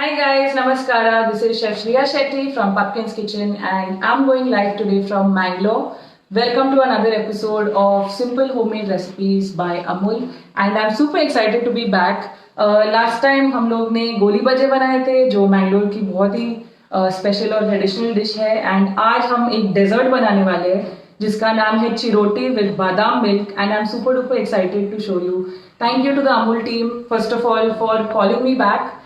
Hi guys, Namaskara. This is Chef Shriya Shetty from Pumpkin's Kitchen and I'm going live today from Mangalore. Welcome to another episode of Simple Homemade Recipes by Amul and I'm super excited to be back. Last time हम लोग ने गोली बजे बनाए थे जो मैंगलोर की बहुत ही स्पेशल और ट्रेडिशनल डिश है एंड आज हम एक डेजर्ट बनाने वाले हैं जिसका नाम है chiroti with badam milk and I am super duper excited to show you. Thank you to the Amul team first of all for calling me back.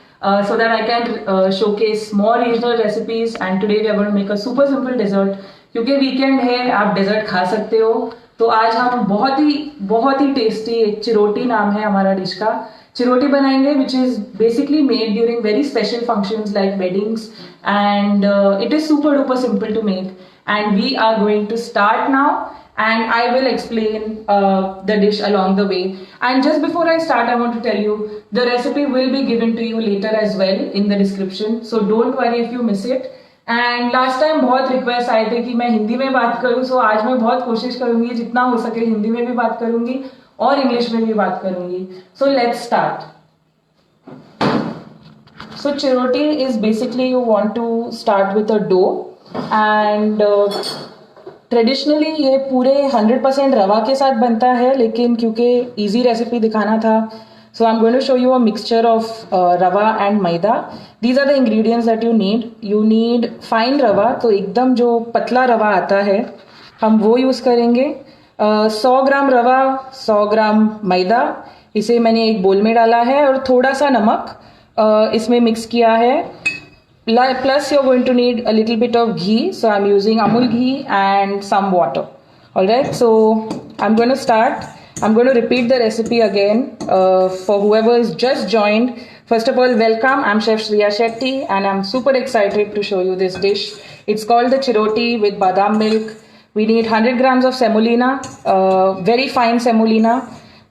So that I can showcase more regional recipes and today we are going to make a super simple dessert क्योंकि weekend है आप desert खा सकते हो. तो आज हम बहुत ही टेस्टी एक चिरोटी नाम है हमारा डिश का चिरोटी बनाएंगे which is basically made during very special functions like weddings and it is super duper simple to make and we are going to start now and I will explain the dish along the way. And just before I start, I want to tell you the recipe will be given to you later as well in the description. So don't worry if you miss it. And last time बहुत request आए थे कि मैं हिंदी में बात करूँ, so आज मैं बहुत कोशिश करूँगी जितना हो सके हिंदी में भी बात करूँगी और इंग्लिश में भी बात करूँगी. So let's start. So chiroti is basically you want to start with a dough and traditionally ये पूरे 100% रवा के साथ बनता है लेकिन क्योंकि इजी रेसिपी दिखाना था so I am going to show you a mixture of rava and maida. These are the ingredients that you need fine rava, तो एकदम जो पतला रवा आता है हम वो यूज़ करेंगे. 100 ग्राम रवा, 100 ग्राम मैदा, इसे मैंने एक बोल में डाला है और थोड़ा सा नमक इसमें मिक्स किया है. Plus you're going to need a little bit of ghee, so I'm using Amul ghee and some water. Alright, so I'm going to start. I'm going to repeat the recipe again for whoever is just joined. First of all, welcome. I'm Chef Shriya Shetty and I'm super excited to show you this dish. It's called the chiroti with badam milk. We need 100 grams of semolina, very fine semolina,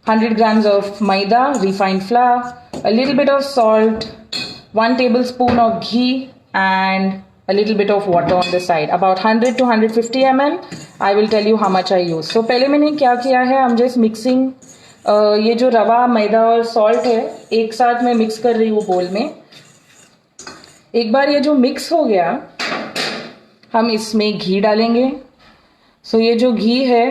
100 grams of maida, refined flour, a little bit of salt, 1 tablespoon of ghee and a little bit of water on the side, about 100 to 150 ml. I will tell you how much I use. So पहले मैंने क्या किया है, I'm just mixing ये जो रवा मैदा और salt है एक साथ मैं मिक्स कर रही हूँ बोल में. एक बार ये जो मिक्स हो गया हम इसमें घी डालेंगे. सो ये जो घी है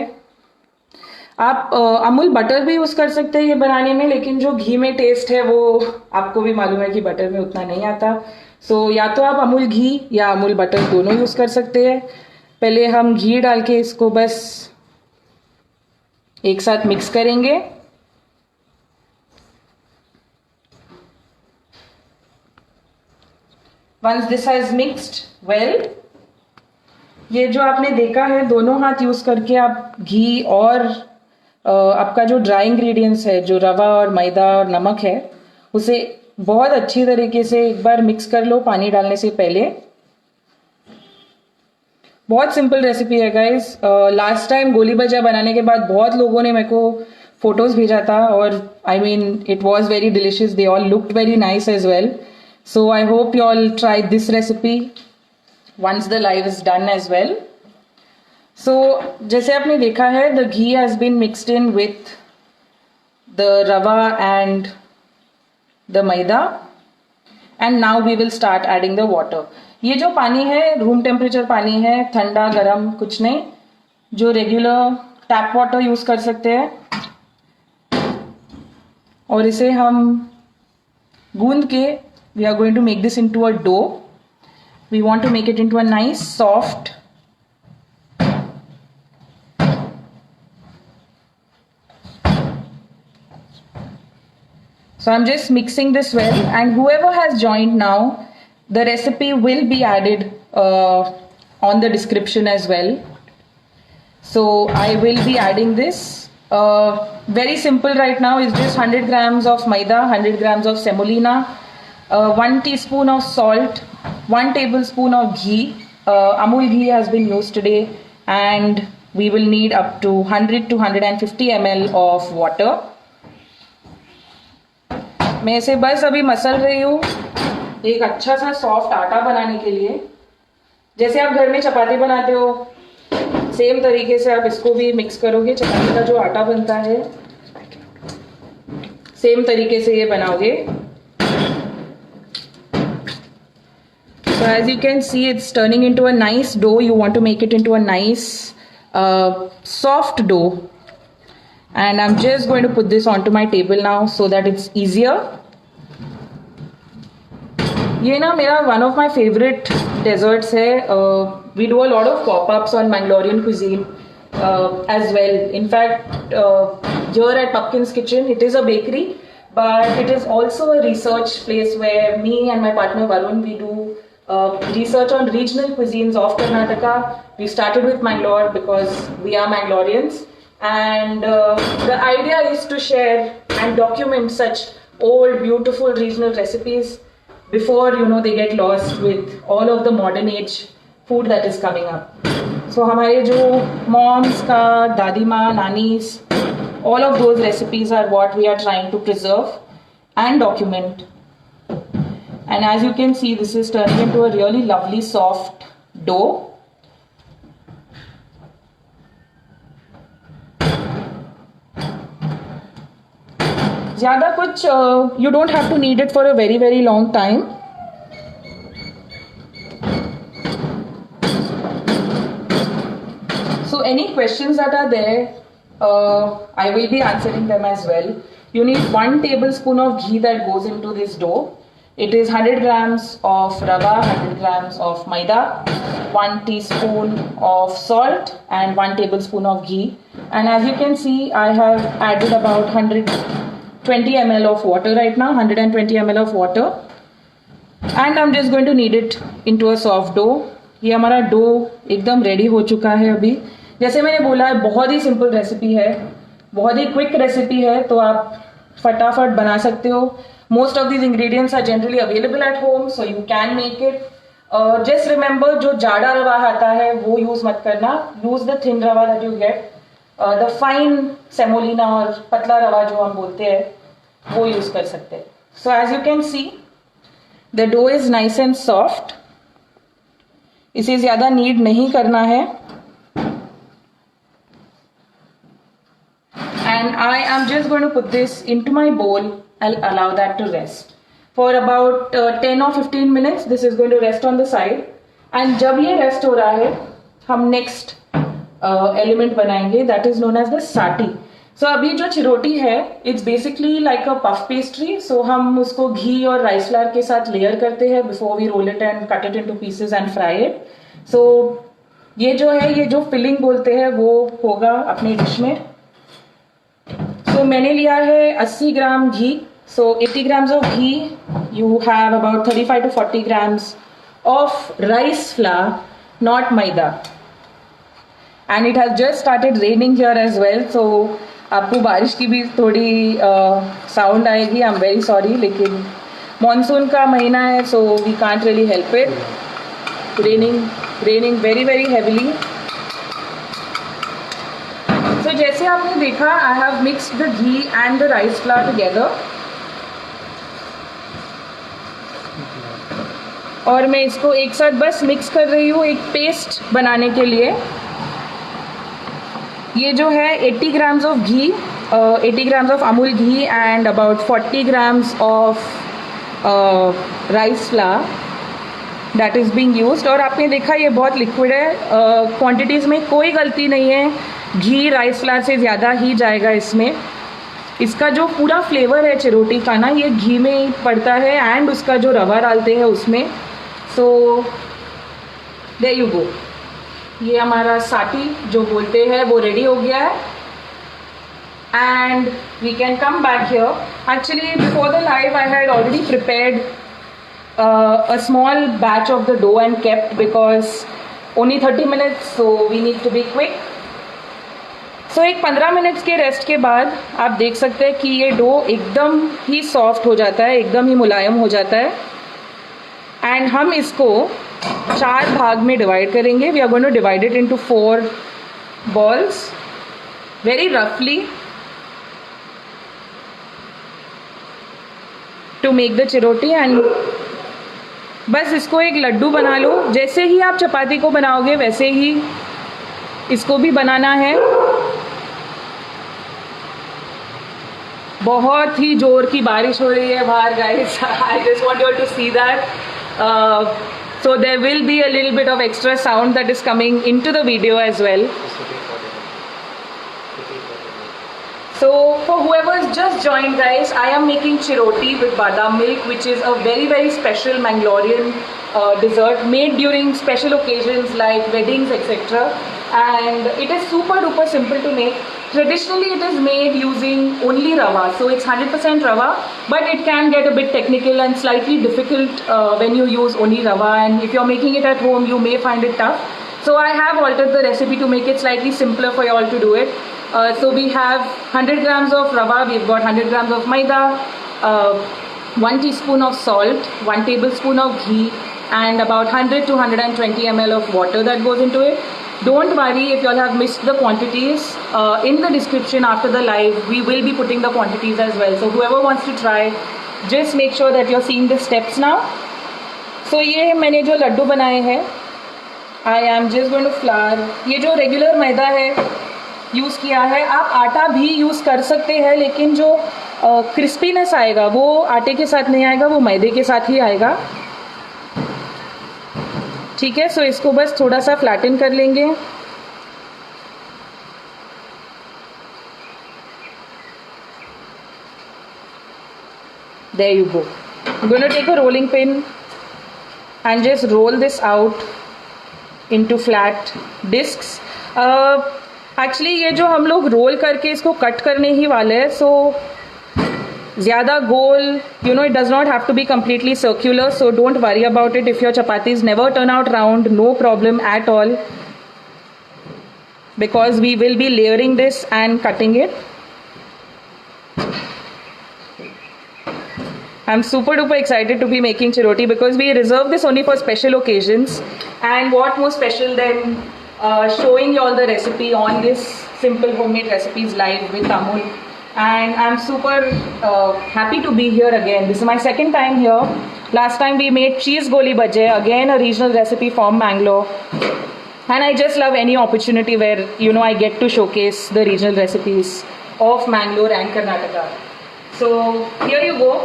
आप अमूल बटर भी यूज़ कर सकते हैं ये बनाने में, लेकिन जो घी में टेस्ट है वो आपको भी मालूम है कि बटर में उतना नहीं आता. सो या तो आप अमूल घी या अमूल बटर दोनों यूज़ कर सकते हैं. पहले हम घी डाल के इसको बस एक साथ मिक्स करेंगे. Once this has mixed well, ये जो आपने देखा है दोनों हाथ यूज़ करके आप घी और आपका जो ड्राई इंग्रेडिएंट्स है जो रवा और मैदा और नमक है उसे बहुत अच्छी तरीके से एक बार मिक्स कर लो पानी डालने से पहले. बहुत सिंपल रेसिपी है गाइस. लास्ट टाइम गोली बजा बनाने के बाद बहुत लोगों ने मेरे को फोटोज भेजा था और I mean it was very delicious. They all looked very nice as well. So I hope you all try this recipe once the live is done as well. So जैसे आपने देखा है the ghee has been mixed in with the rava and the maida and now we will start adding the water. ये जो पानी है room temperature पानी है, ठंडा गरम कुछ नहीं, जो रेगुलर टैप वाटर यूज़ कर सकते हैं. और इसे हम गूंद के we are going to make this into a dough. We want to make it into a nice soft So I'm just mixing this well, and whoever has joined now, the recipe will be added on the description as well. So I will be adding this. Very simple right now. It's just 100 grams of maida, 100 grams of semolina, 1 teaspoon of salt, 1 tablespoon of ghee. Amul ghee has been used today, and we will need up to 100 to 150 ml of water. मैं इसे बस अभी muscle रही हूँ एक अच्छा सा soft आटा बनाने के लिए. जैसे आप घर में चपाती बनाते हो सेम तरीके से आप इसको भी मिक्स करोगे. चपाती का जो आटा बनता है सेम तरीके से ये बनाओगे. So as you can see, it's turning into a nice dough. You want to make it into a nice soft dough. And I'm just going to put this onto my table now so that it's easier. ये ना मेरा one of my favorite desserts है. We do a lot of pop-ups on Mangalorean cuisine as well. In fact, here at Pumpkin's Kitchen, it is a bakery, but it is also a research place where me and my partner Varun, we do research on regional cuisines of Karnataka. We started with Mangalore because we are Mangaloreans, and the idea is to share and document such old, beautiful regional recipes before they get lost with all of the modern age food that is coming up. So हमारे जो moms का दादी माँ नानीस, all of those recipes are what we are trying to preserve and document. And as you can see, this is turning into a really lovely soft dough. ज़्यादा कुछ you don't have to knead it for a very very long time. So any questions that are there, I will be answering them as well. You need 1 tablespoon of ghee that goes into this dough. It is 100 grams of rava, 100 grams of maida, 1 teaspoon of salt and 1 tablespoon of ghee. And as you can see, I have added about 120 ml of water right now, 120 ml of water. And I'm just going to knead it into a soft dough. ये हमारा dough एकदम ready हो चुका है अभी. जैसे मैंने बोला है, बहुत ही सिंपल रेसिपी है, बहुत ही क्विक रेसिपी है, तो आप फटाफट बना सकते हो. Most of these ingredients are generally available at home, so you can make it. Just remember, जो जाड़ा रवा आता है वो यूज मत करना. Use the thin rava that you get. The fine semolina और पतला रवा जो हम बोलते हैं वो यूज कर सकते हैं. So as you can see, the dough is nice and soft. इसे ज्यादा नीड नहीं करना है. And I am just going to put this into my bowl. I'll allow that to rest for about 10 or 15 minutes. This is going to rest on the side. And जब ये rest हो रहा है, हम next element बनाएंगे, that is known as the sati. So अभी जो चिरोटी है, it's basically like a puff pastry. So हम उसको घी और rice flour के साथ layer करते हैं before we roll it and cut it into pieces and fry it. So ये जो है, ये जो filling बोलते हैं वो होगा अपने डिश में. So मैंने लिया है 80 ग्राम घी. So 80 grams of ghee, you have about 35 to 40 grams of rice flour, not maida. And it has just started raining here as well. So आपको बारिश की भी थोड़ी साउंड आएगी. आई एम वेरी सॉरी, लेकिन मानसून का महीना है, so we can't really help it. Raining very very heavily. So जैसे आपने देखा, I have mixed the ghee and the rice flour together. और मैं इसको एक साथ बस मिक्स कर रही हूँ एक पेस्ट बनाने के लिए. ये जो है 80 grams of ghee, 80 grams of Amul ghee and about 40 grams of rice flour that is being used. और आपने देखा ये बहुत लिक्विड है. क्वांटिटीज़ में कोई गलती नहीं है. घी राइस फ्लावर से ज़्यादा ही जाएगा इसमें. इसका जो पूरा फ्लेवर है चिरोटी का ना, ये घी में ही पड़ता है एंड उसका जो रवा डालते हैं उसमें. So there you go. ये हमारा साटी जो बोलते हैं वो रेडी हो गया है. And we can come back here. Actually before the live I had already prepared a small batch of the dough and kept, because only 30 minutes, so we need to be quick. So एक 15 minutes के rest के बाद आप देख सकते हैं कि ये डो एकदम ही सॉफ्ट हो जाता है, एकदम ही मुलायम हो जाता है. एंड हम इसको 4 भाग में डिवाइड करेंगे. We are going to divide it into 4 balls very रफली to make the chiroti. And बस इसको एक लड्डू बना लो. जैसे ही आप चपाती को बनाओगे वैसे ही इसको भी बनाना है. बहुत ही जोर की बारिश हो रही है बाहर guys. I just want you all to see that. So there will be a little bit of extra sound that is coming into the video as well. So for whoever's just joined, guys, I am making chiroti with badam milk, which is a very, very special Mangalorean dessert made during special occasions like weddings, etc. And it is super duper simple to make. Traditionally, it is made using only rava, so it's 100% rava, but it can get a bit technical and slightly difficult when you use only rava, and if you're making it at home, you may find it tough. So I have altered the recipe to make it slightly simpler for you all to do it. So we have 100 grams of rava, we've got 100 grams of maida, 1 teaspoon of salt, 1 tablespoon of ghee, and about 100 to 120 ml of water that goes into it. Don't worry if you all have missed the quantities. In the description after the live, we will be putting the quantities as well. So whoever wants to try, just make sure that you're seeing the steps now. So ये मैंने जो लड्डू बनाए हैं, I am just going to flour. ये जो regular मैदा है use किया है, आप आटा भी यूज़ कर सकते हैं, लेकिन जो क्रिस्पीनेस आएगा वो आटे के साथ नहीं आएगा, वो मैदे के साथ ही आएगा. ठीक है, सो इसको बस थोड़ा सा फ्लैटन कर लेंगे. There you go. I'm going to take a rolling pin and just roll this out into flat discs. Actually ये जो हम लोग रोल करके इसको कट करने ही वाले हैं, सो ज़्यादा गोल, you know, it does not have to be completely circular, so don't worry about it if your chapatis never turn out round, no problem at all, because we will be layering this and cutting it. I'm super duper excited to be making chiroti because we reserve this only for special occasions, and what more special than showing you all the recipe on this simple homemade recipes live with Amul. And I'm super happy to be here again. This is my second time here. Last time we made cheese goli bhaje, again a regional recipe from Mangalore. And I just love any opportunity where, you know, I get to showcase the regional recipes of Mangalore and Karnataka. So here you go.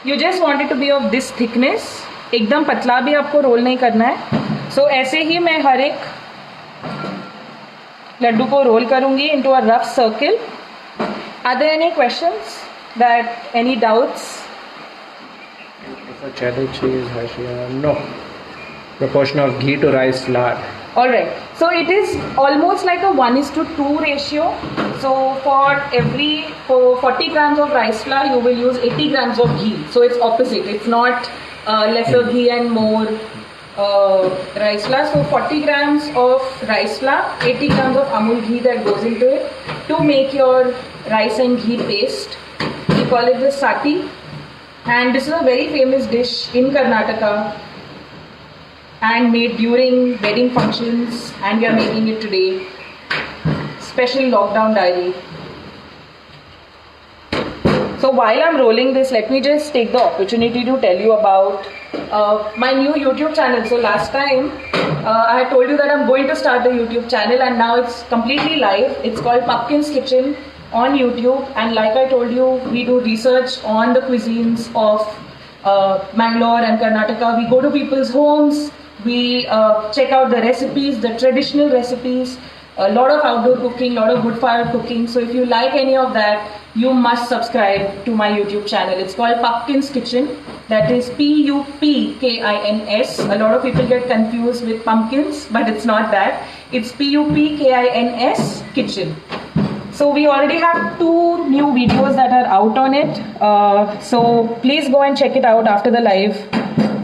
You just want it to be of this thickness. एकदम पतला भी आपको role नहीं करना है. So ऐसे ही मैं हर एक लड्डू को रोल करूंगी into a rough circle. Are there any questions? Any doubts? For cheddar cheese, no. Proportion of ghee to rice flour. Alright. So it is almost like a 1:2 ratio. So for 40 grams of rice flour, you will use 80 grams of ghee. So it's opposite. It's not lesser ghee and more rice flour. So 40 grams of rice flour, 80 grams of Amul ghee that goes into it to make your rice and ghee paste. We call it the sati, and this is a very famous dish in Karnataka and made during wedding functions, and we are making it today. Special lockdown diary. So while I'm rolling this, let me just take the opportunity to tell you about my new YouTube channel. So last time I had told you that I'm going to start a YouTube channel, and now it's completely live. It's called Pumpkin's Kitchen on YouTube, and like I told you, we do research on the cuisines of Mangalore and Karnataka. We go to people's homes, we check out the recipes, the traditional recipes, a lot of outdoor cooking, a lot of wood fire cooking. So if you like any of that, you must subscribe to my YouTube channel. It's called Pumpkin's Kitchen. That is Pumpkins. A lot of people get confused with pumpkins, but it's not that. It's Pumpkins Kitchen. So we already have 2 new videos that are out on it. So please go and check it out after the live.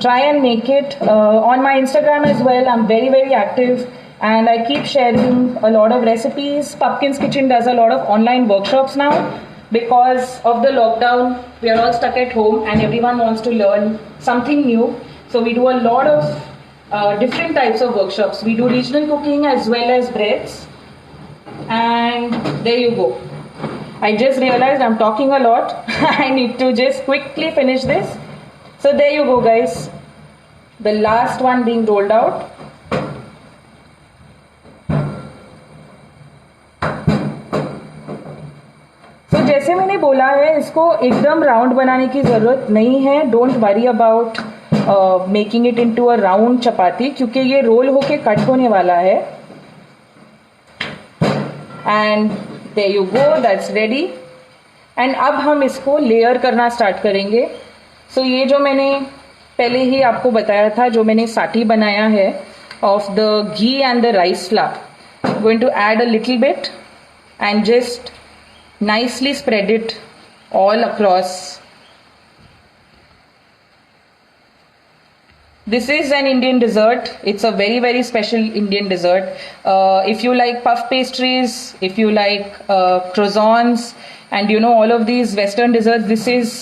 Try and make it. On my Instagram as well, I'm very, very active. And I keep sharing a lot of recipes. Pumpkin's Kitchen does a lot of online workshops now. Because of the lockdown, we are all stuck at home and everyone wants to learn something new. So we do a lot of different types of workshops. We do regional cooking as well as breads. And there you go. I just realized I'm talking a lot. I need to just quickly finish this. So there you go, guys. The last one being rolled out. तो जैसे मैंने बोला है, इसको एकदम round बनाने की ज़रूरत नहीं है. Don't worry about making it into a round chapati, क्योंकि ये रोल होके कट होने वाला है. And there you go, that's ready. And अब हम इसको लेयर करना स्टार्ट करेंगे. सो ये जो मैंने पहले ही आपको बताया था, जो मैंने साठी बनाया है of the ghee and the rice flour, going to add a little bit and just nicely spread it all across. This is an Indian dessert. It's a very, very special Indian dessert. If you like puff pastries, if you like croissants, and you know all of these Western desserts, this is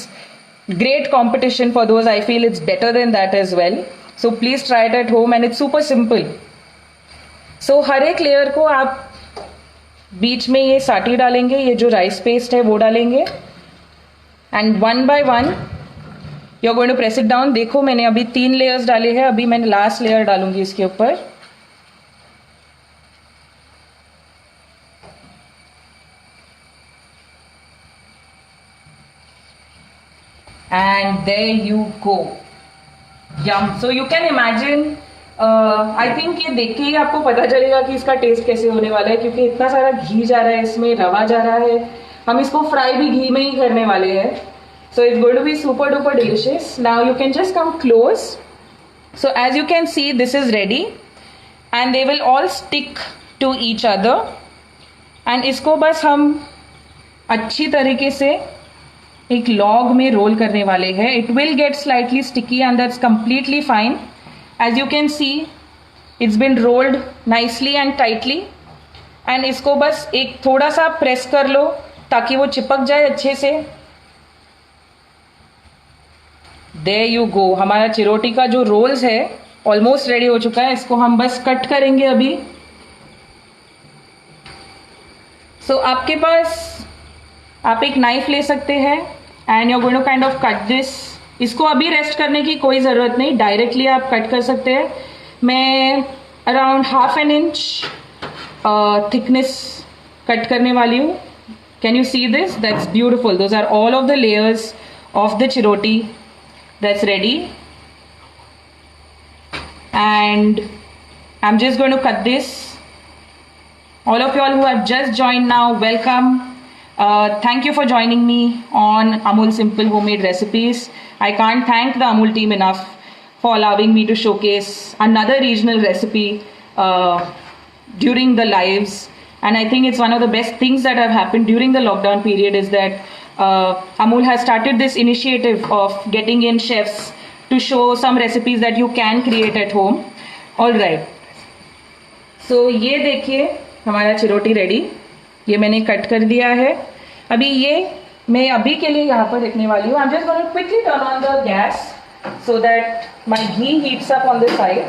great competition for those. I feel it's better than that as well. So please try it at home, and it's super simple. So हर एक layer को आप बीच में ये साठी डालेंगे, ये जो rice paste है वो डालेंगे, and one by one you are going to press it down. देखो मैंने अभी 3 लेयर्स डाले हैं, अभी मैंने लास्ट लेयर डालूंगी इसके ऊपर. And there you go. Yum. So you can imagine, I think ये देख के ही आपको पता चलेगा कि इसका टेस्ट कैसे होने वाला है, क्योंकि इतना सारा घी जा रहा है इसमें, रवा जा रहा है. हम इसको फ्राई भी घी में ही करने वाले हैं. So it's going to be super duper delicious. Now you can just come close. So as you can see, this is ready and they will all stick to each other. And इसको बस हम अच्छी तरीके से एक log में role करने वाले हैं. It will get slightly sticky and that's completely fine. As you can see, it's been rolled nicely and tightly. And इसको बस एक थोड़ा सा प्रेस कर लो ताकि वो चिपक जाए अच्छे से. There you go. हमारा चिरोटी का जो रोल्स है ऑलमोस्ट रेडी हो चुका है. इसको हम बस कट करेंगे अभी. सो आपके पास आप एक नाइफ ले सकते हैं and you are going to kind of cut this. इसको अभी रेस्ट करने की कोई ज़रूरत नहीं, डायरेक्टली आप कट कर सकते हैं. मैं अराउंड ½ इंच थिकनेस कट करने वाली हूँ. Can you see this? That's beautiful. Those are all of the layers of the chiroti. That's ready. And I am just going to cut this. All of you all who have just joined now, welcome. Thank you for joining me on Amul Simple Homemade Recipes. I can't thank the Amul team enough for allowing me to showcase another regional recipe during the lives. And I think it's one of the best things that have happened during the lockdown period is that Amul has started this initiative of getting in chefs to show some recipes that you can create at home. All right. So ये देखिए हमारा chiroti ready. ये मैंने cut कर दिया है. अभी ये मैं अभी के लिए यहाँ पर रखने वाली हूँ. I am just going to quickly turn on the gas so that my ghee heats up on the side.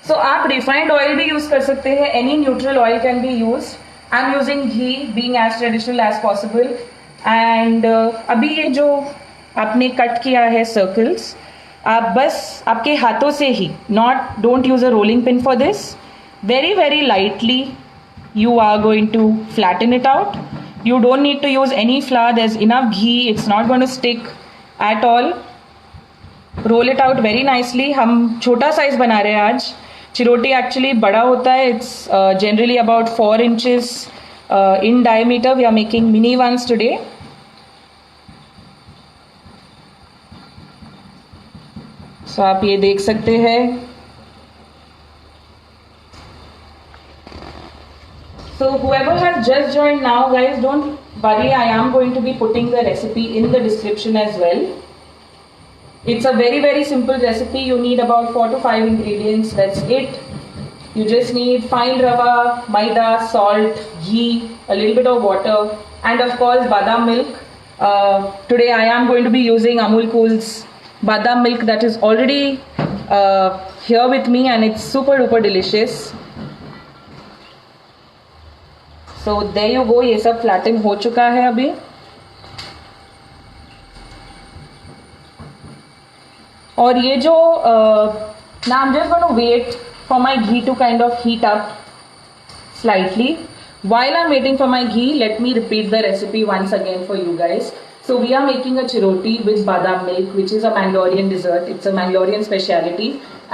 So आप रिफाइंड ऑयल भी यूज कर सकते हैं. Any neutral oil can be use. I am using ghee, being as traditional as possible. And अभी ये जो आपने cut किया है सर्कल्स, आप बस आपके हाथों से ही, don't use a rolling pin for this. Very, very lightly you are going to flatten it out. You don't need to use any flour. There's enough ghee. It's not going to stick at all. Roll it out very nicely. हम छोटा size बना रहे हैं आज. Chiroti actually बड़ा होता है. It's generally about 4 inches in diameter. We are making mini ones today. So आप ये देख सकते हैं. So whoever has just joined now, guys, don't worry. I am going to be putting the recipe in the description as well. It's a very, very simple recipe. You need about 4 to 5 ingredients. That's it. You just need fine rava, maida, salt, ghee, a little bit of water, and of course badam milk. Today I am going to be using Amul Cool's badam milk that is already here with me, and it's super duper delicious. So there you go. ये सब flatten हो चुका है अभी. और ये जो now I'm just going to wait for my ghee to kind of heat up slightly. While I'm waiting for my ghee, let me repeat the recipe once again for you guys. So we are making a chiroti with badam milk, which is a Mangalorean dessert. It's a Mangalorean speciality.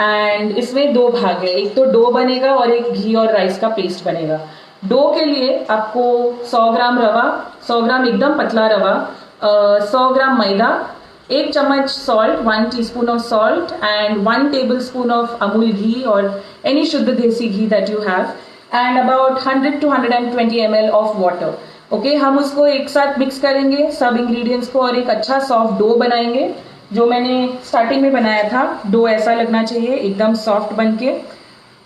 And इसमें दो भाग है, एक तो dough बनेगा और एक घी और राइस का पेस्ट बनेगा. डो के लिए आपको 100 ग्राम रवा, 100 ग्राम एकदम पतला रवा, 100 ग्राम मैदा, 1 चम्मच salt, 1 teaspoon of salt and 1 tablespoon of Amul ghee और एनी शुद्ध desi ghee that you have, and about 100 to 120 ml of water. Okay, हम उसको एक साथ मिक्स करेंगे सब इंग्रेडिएंट्स को और एक अच्छा सॉफ्ट डो बनाएंगे. जो मैंने स्टार्टिंग में बनाया था, डो ऐसा लगना चाहिए एकदम सॉफ्ट बन के.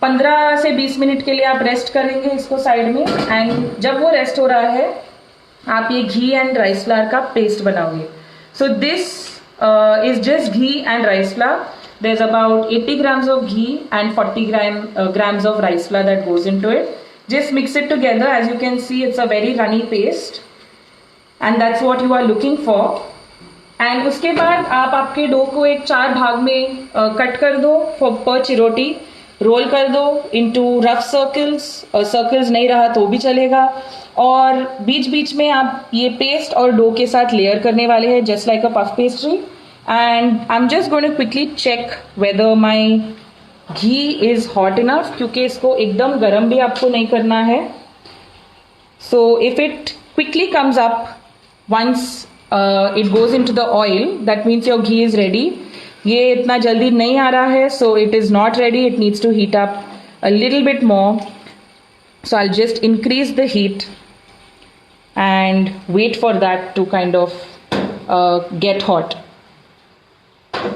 15 से 20 मिनट के लिए आप रेस्ट करेंगे इसको साइड में. एंड जब वो रेस्ट हो रहा है, आप ये घी एंड राइस फ्लावर का पेस्ट बनाओगे. So this is just ghee and rice flour. There is about 80 grams of ghee and 40 grams of rice flour that goes into it. Just mix it together. As you can see, it's a very runny paste and that's what you are looking for. And उसके बाद आप आपके dough को एक 4 भाग में cut कर दो पर चिरोटी. रोल कर दो इनटू रफ सर्कल्स, सर्कल्स नहीं रहा तो भी चलेगा. और बीच बीच में आप ये पेस्ट और डो के साथ लेयर करने वाले हैं just like a puff pastry. And I am just going to quickly check whether my ghee is hot enough, क्योंकि इसको एकदम गर्म भी आपको नहीं करना है. So if it quickly comes up once it goes into the oil, that means your ghee is ready. ये इतना जल्दी नहीं आ रहा है, so it is not ready. It needs to heat up a little bit more. So I'll just increase the heat and wait for that to kind of get hot.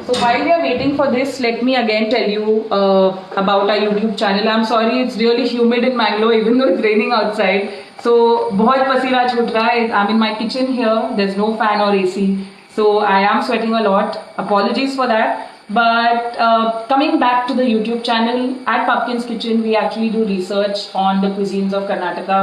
So while we are waiting for this, let me again tell you about our YouTube channel. I'm sorry, it's really humid in Mangalore, even though it's raining outside. So बहुत पसीना छूट रहा है. I'm in my kitchen here. There's no fan or AC, so I am sweating a lot. Apologies for that. But coming back to the YouTube channel, at Pumpkin's Kitchen, we actually do research on the cuisines of Karnataka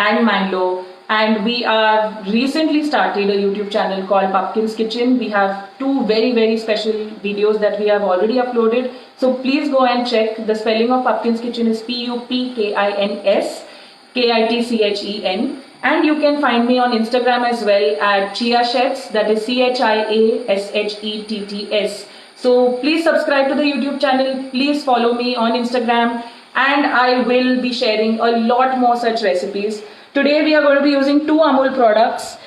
and Mangalore. And we are recently started a YouTube channel called Pumpkin's Kitchen. We have 2 very, very special videos that we have already uploaded. So please go and check. The spelling of Pumpkin's Kitchen is PUPKINS KITCHEN, and you can find me on Instagram as well at Chia Chefs, that is CHIASHETTS. So please subscribe to the YouTube channel, please follow me on Instagram, and I will be sharing a lot more such recipes. Today we are going to be using 2 Amul products.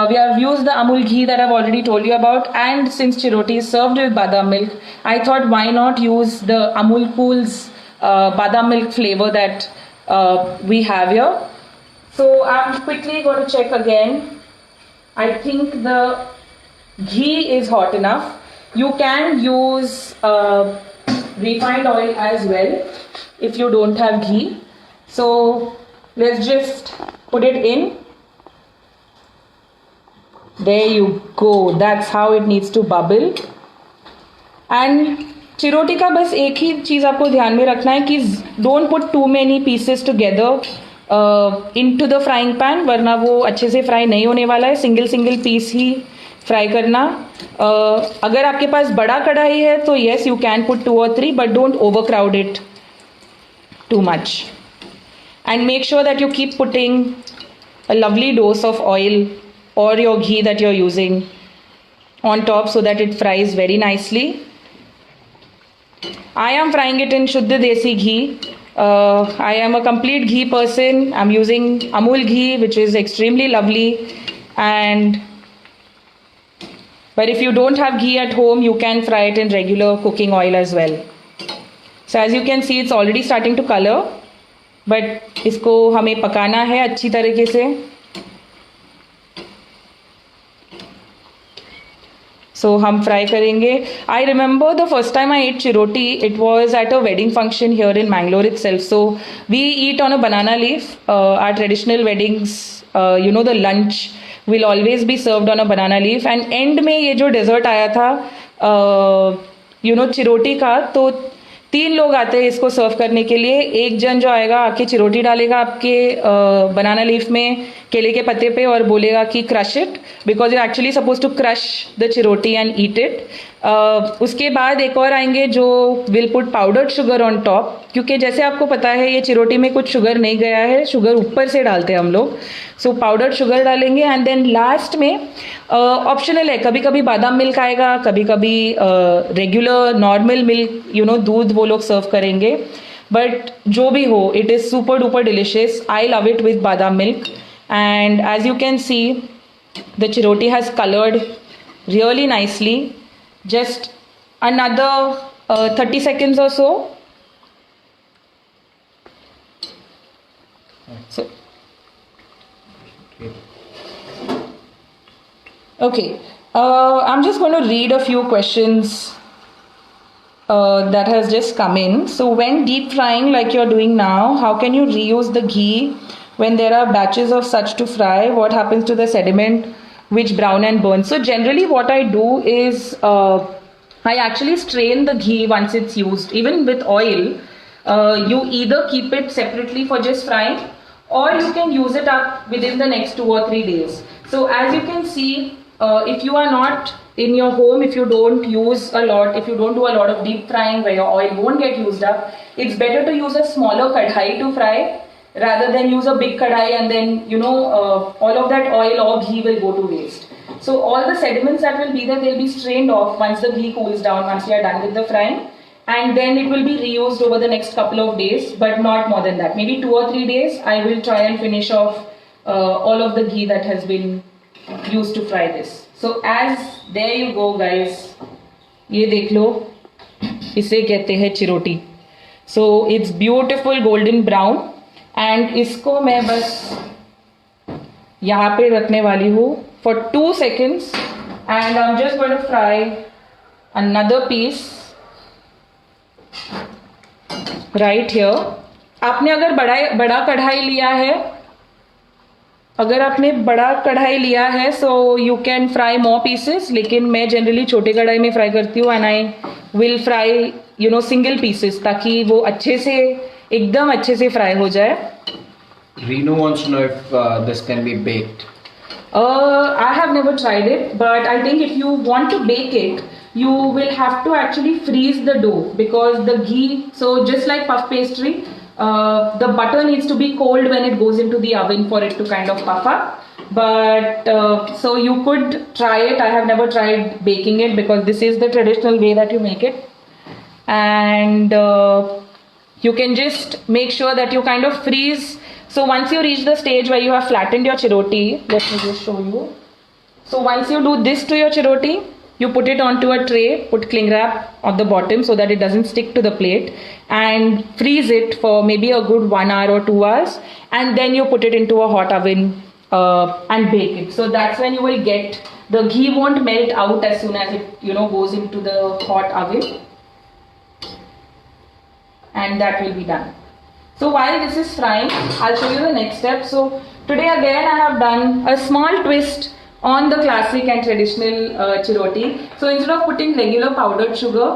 We have used the Amul ghee that I've already told you about, and since chiroti is served with badam milk, I thought why not use the Amul Cool's badam milk flavor that we have here. So I'm quickly going to check again. I think the ghee is hot enough. You can use refined oil as well if you don't have ghee. So let's just put it in. There you go. That's how it needs to bubble. And chiroti का बस एक ही चीज़ आपको ध्यान में रखना है कि don't put too many pieces together into the frying pan, वरना वो अच्छे से फ्राई नहीं होने वाला है. सिंगल सिंगल पीस ही फ्राई करना. अगर आपके पास बड़ा कढ़ाई है तो yes you can put 2 or 3, but don't overcrowd it too much. And make sure that you keep putting a lovely dose of oil और your ghee that you are using on top so that it fries very nicely. I am frying it in Shuddha Desi ghee. I am a complete ghee person. I'm using Amul ghee, which is extremely lovely. But if you don't have ghee at home, you can fry it in regular cooking oil as well. So as you can see, it's already starting to color. But इसको हमें पकाना है अच्छी तरीके से. So हम fry करेंगे. I remember the first time I ate chiroti, it was at a wedding function here in Mangalore itself. So we eat on a banana leaf. Our traditional weddings, you know, the lunch will always be served on a banana leaf. And end में ये जो desert आया था you know chiroti का, तो 3 लोग आते हैं इसको सर्व करने के लिए. एक जन जो आएगा आके चिरोटी डालेगा आपके बनाना लीफ में केले के पत्ते पे और बोलेगा कि crush it, because you actually suppose to crush the chiroti and eat it. उसके बाद एक और आएंगे जो will put powdered sugar on top, क्योंकि जैसे आपको पता है ये चिरोटी में कुछ शुगर नहीं गया है, शुगर ऊपर से डालते हैं हम लोग, सो पाउडर्ड शुगर डालेंगे। एंड देन लास्ट में ऑप्शनल है, कभी कभी बादाम मिल्क आएगा, कभी कभी रेगुलर नॉर्मल मिल्क दूध वो लोग सर्व करेंगे, बट जो भी हो it is super duper delicious. I love it with badam milk. And as you can see the chiroti has coloured really nicely. Just another 30 seconds or so. So okay, I'm just going to read a few questions that has just come in. So when deep frying like you're doing now, how can you reuse the ghee when there are batches of such to fry? What happens to the sediment which brown and burn? So generally what I do is I actually strain the ghee once it's used. Even with oil, you either keep it separately for just frying, or you can use it up within the next 2 or 3 days. So as you can see, if you are not in your home, if you don't use a lot, if you don't do a lot of deep frying where your oil won't get used up, it's better to use a smaller kadhai to fry rather than use a big kadai, and then all of that oil or ghee will go to waste. So all the sediments that will be there, they'll be strained off once the ghee cools down, once we are done with the frying, and then it will be reused over the next couple of days, but not more than that. Maybe 2 or 3 days I will try and finish off all of the ghee that has been used to fry this. So as there you go guys, ये देख लो, इसे कहते हैं chiroti. So it's beautiful golden brown. And इसको मैं बस यहाँ पे रखने वाली हूँ for 2 seconds, and I am just going to fry another piece right here. आपने अगर बड़ा कढ़ाई लिया है, अगर आपने बड़ा कढ़ाई लिया है सो you can fry more pieces, लेकिन मैं जनरली छोटे कढ़ाई में फ्राई करती हूँ, and I will fry single pieces, ताकि वो अच्छे से एकदम अच्छे से फ्राई हो जाए. Renu wants to know if this can be baked. I have never tried it, but I think if you want to bake it, you will have to actually freeze the dough, because the ghee, so just like puff pastry, the butter needs to be cold when it goes into the oven for it to kind of puff up. But so you could try it. I have never tried baking it because this is the traditional way that you make it, and you can just make sure that you kind of freeze. So once you reach the stage where you have flattened your chiroti, let me just show you. So once you do this to your chiroti, you put it onto a tray, put cling wrap on the bottom so that it doesn't stick to the plate, and freeze it for maybe a good 1 hour or 2 hours, and then you put it into a hot oven and bake it. So that's when you will get the ghee won't melt out as soon as it goes into the hot oven, and that will be done. So while this is frying, I'll show you the next step. So today again I have done a small twist on the classic and traditional chiroti. So instead of putting regular powdered sugar,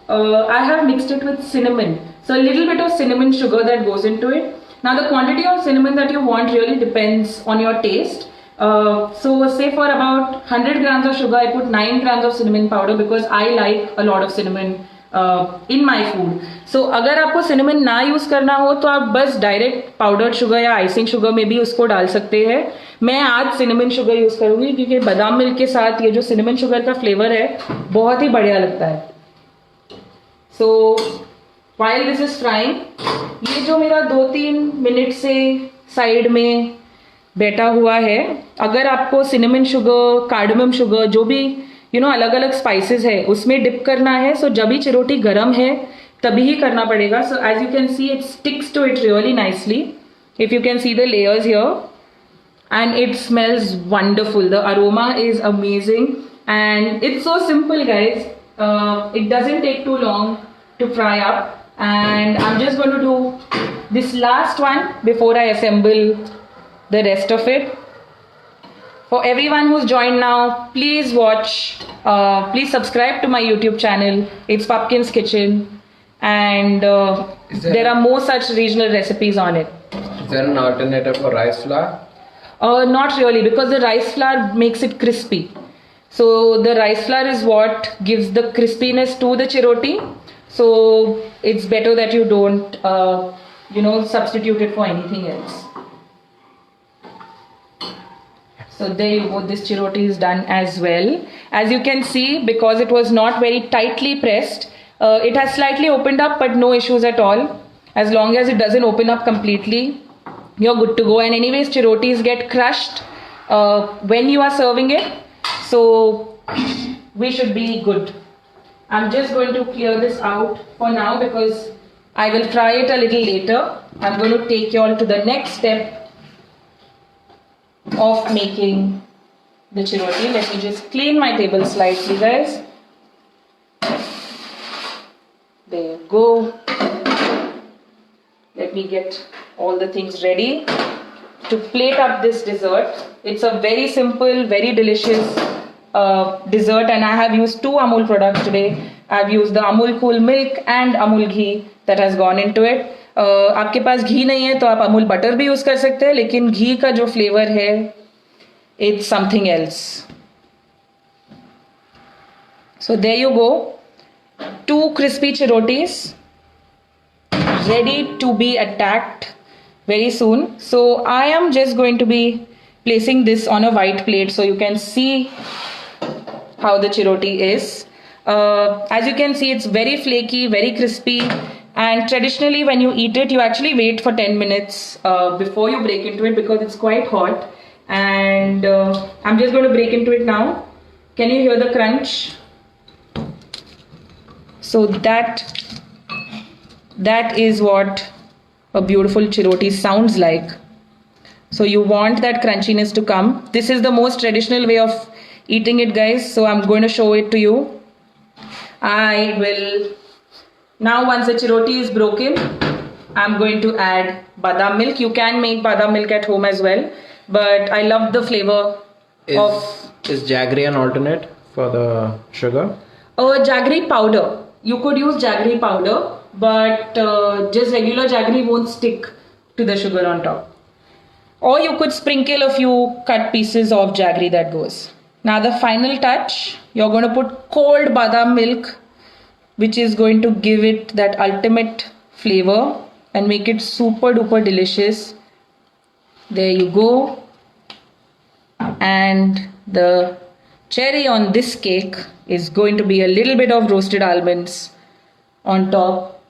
I have mixed it with cinnamon. So a little bit of cinnamon sugar that goes into it. Now the quantity of cinnamon that you want really depends on your taste. So say for about 100 grams of sugar, I put 9 grams of cinnamon powder because I like a lot of cinnamon in my food. So अगर आपको cinnamon ना use करना हो तो आप बस direct powdered sugar या icing sugar में भी उसको डाल सकते हैं. मैं आज सिनेमन शुगर यूज करूंगी क्योंकि बादाम मिल्क के साथ ये जो सिनेमन शुगर का फ्लेवर है बहुत ही बढ़िया लगता है. सो व्हाइल दिस इज फ्राइंग, ये जो मेरा 2-3 मिनट से साइड में बैठा हुआ है, अगर आपको सिनेमन शुगर, कार्डमम शुगर, जो भी अलग अलग स्पाइसेस है उसमें डिप करना है, सो जब भी चिरोटी गर्म है तभी ही करना पड़ेगा. So as you can see it sticks to it really nicely. If you can see the layers here and it smells wonderful. The aroma is amazing and it's so simple guys. It doesn't take too long to fry up, and I am just going to do this last one before I assemble the rest of it. For everyone who's joined now, please watch, please subscribe to my YouTube channel. It's Pumpkin's Kitchen, and there are more such regional recipes on it. Is there an alternative for rice flour? Not really, because the rice flour makes it crispy. So the rice flour is what gives the crispiness to the chiroti. So it's better that you don't, substitute it for anything else. So there you go, this chiroti is done as well. As you can see, because it was not very tightly pressed, it has slightly opened up, but no issues at all. As long as it doesn't open up completely, you're good to go. And anyways, chirotis get crushed when you are serving it. So we should be good. I'm just going to clear this out for now because I will try it a little later. I'm going to take you all to the next step of making the chiroti. Let me just clean my table slightly, guys. There you go. Let me get all the things ready to plate up this dessert. It's a very simple, very delicious dessert, and I have used 2 Amul products today. I've used the Amul Cool Milk and Amul Ghee that has gone into it. आपके पास घी नहीं है तो आप Amul butter भी use कर सकते हैं, लेकिन घी का जो फ्लेवर है it's something else. So there you go, 2 crispy chirotis ready to be attacked very soon. So I am just going to be placing this on a white plate so you can see how the chiroti is. As you can see, it's very flaky, very crispy, and traditionally when you eat it, you actually wait for 10 minutes before you break into it because it's quite hot. And I'm just going to break into it now. Can you hear the crunch? So that is what a beautiful chiroti sounds like. So you want that crunchiness to come. This is the most traditional way of eating it, guys. So I'm going to show it to you. I will now, once the chiroti is broken, I'm going to add badam milk. You can make badam milk at home as well, but I love the flavor Is jaggery an alternate for the sugar? Jaggery powder. You could use jaggery powder, but just regular jaggery won't stick to the sugar on top. Or you could sprinkle a few cut pieces of jaggery that goes. Now the final touch, you're going to put cold badam milk, which is going to give it that ultimate flavor and make it super duper delicious. There you go. And the cherry on this cake is going to be a little bit of roasted almonds on top.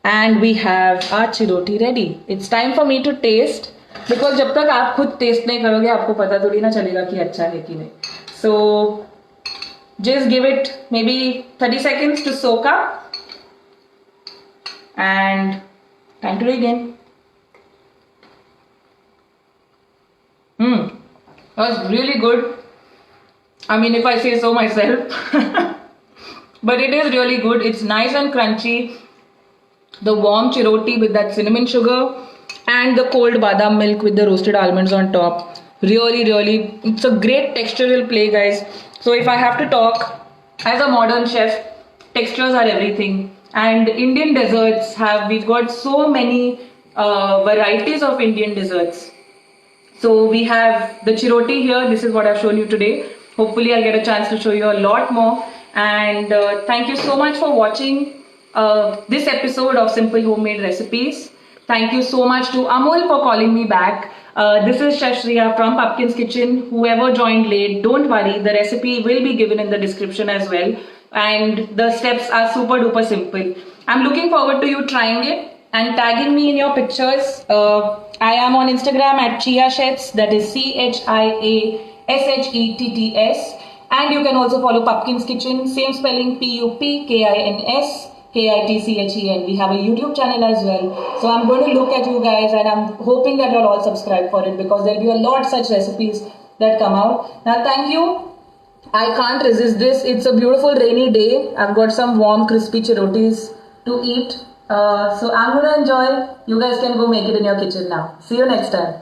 And we have our chiroti ready. It's time for me to taste, because जब तक आप खुद test नहीं करोगे आपको पता थोड़ी ना चलेगा कि अच्छा है कि नहीं. So just give it maybe 30 seconds to soak up and time to begin. That was really good. I mean, if I say so myself. But it is really good. It's nice and crunchy. The warm chiroti with that cinnamon sugar and the cold badam milk with the roasted almonds on top. Really, really, it's a great textural play, guys. So if I have to talk, as a modern chef, textures are everything. And Indian desserts we've got so many varieties of Indian desserts. So we have the chiroti here. This is what I've shown you today. Hopefully I'll get a chance to show you a lot more. And thank you so much for watching this episode of Simple Homemade Recipes. Thank you so much to Amul for calling me back. This is Chef Shriya from Pumpkin's Kitchen. Whoever joined late, don't worry. The recipe will be given in the description as well. And the steps are super duper simple. I'm looking forward to you trying it and tagging me in your pictures. I am on Instagram at ChiaShets, that is ChiaShetts. And you can also follow Pumpkin's Kitchen, same spelling PUPKINSKITCHEN. We have a YouTube channel as well. So I'm going to look at you guys and I'm hoping that you'll all subscribe for it, because there'll be a lot such recipes that come out. Now thank you. I can't resist this. It's a beautiful rainy day. I've got some warm crispy chirotis to eat. So I'm going to enjoy. You guys can go make it in your kitchen now. See you next time.